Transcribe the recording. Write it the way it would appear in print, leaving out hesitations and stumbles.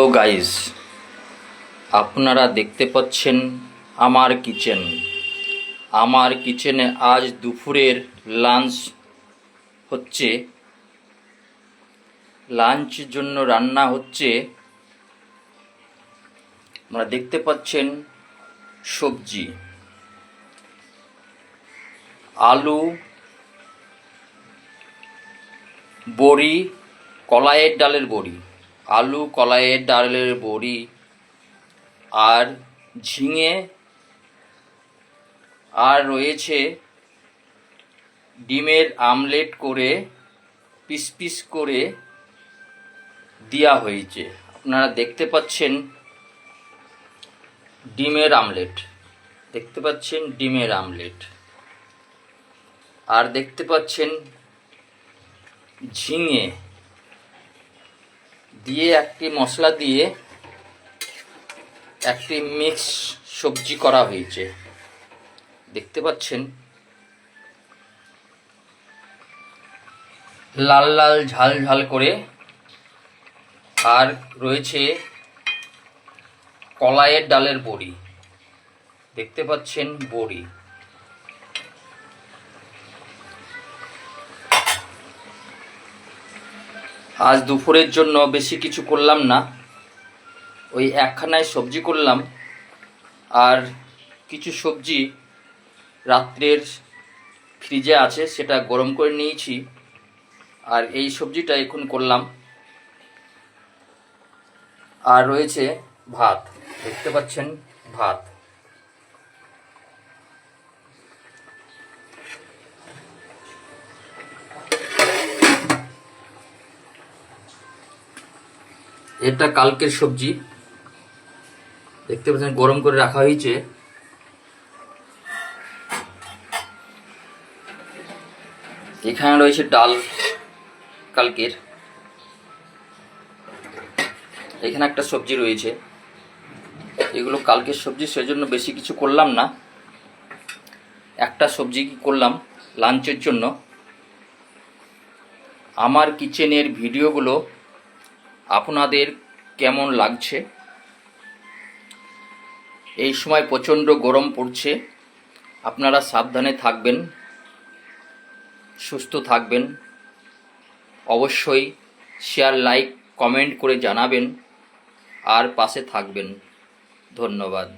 Hello guys, আপনারা দেখতে পাচ্ছেন আমার কিচেন। আমার কিচেনে আজ দুপুরের লাঞ্চ হচ্ছে। লাঞ্চের জন্য রান্না হচ্ছে, আপনারা দেখতে পাচ্ছেন সবজি, আলু, বড়ি, কলাইয়ের ডালের বড়ি, আলু কলাইয়ের ডালের বড়ি আর ঝিঙে, আর রয়েছে ডিমের আমলেট করে পিস পিস করে দেওয়া হয়েছে। আপনারা দেখতে পাচ্ছেন ডিমের আমলেট, দেখতে পাচ্ছেন ডিমের আমলেট, আর দেখতে পাচ্ছেন ঝিঙে দিয়ে একটি মশলা দিয়ে একটি মিক্স সবজি করা হয়েছে, দেখতে পাচ্ছেন লাল লাল ঝাল ঝাল করে। আর রয়েছে কলাইয়ের ডালের বড়ি, দেখতে পাচ্ছেন বড়ি। আজ দুপুরের জন্য বেশি কিছু করলাম না, ওই একখানায় সবজি করলাম, আর কিছু সবজি রাত্রের ফ্রিজে আছে, সেটা গরম করে নিয়েছি, আর এই সবজিটা এখন করলাম। আর রয়েছে ভাত, দেখতে পাচ্ছেন ভাত। এটা কালকের সবজি, দেখতে পাচ্ছেন গরম করে রাখা হয়েছে। এখানে রয়েছে ডাল কালকের, এখানে একটা সবজি রয়েছে। এগুলো কালকের সবজি, সেজন্য বেশি কিছু করলাম না, একটা সবজি করলাম লাঞ্চের জন্য। আমার কিচেনের ভিডিওগুলো আপনাদের কেমন লাগছে? এই সময় প্রচণ্ড গরম পড়ছে, আপনারা সাবধানে থাকবেন, সুস্থ থাকবেন। অবশ্যই শেয়ার, লাইক, কমেন্ট করে জানাবেন আর পাশে থাকবেন। ধন্যবাদ।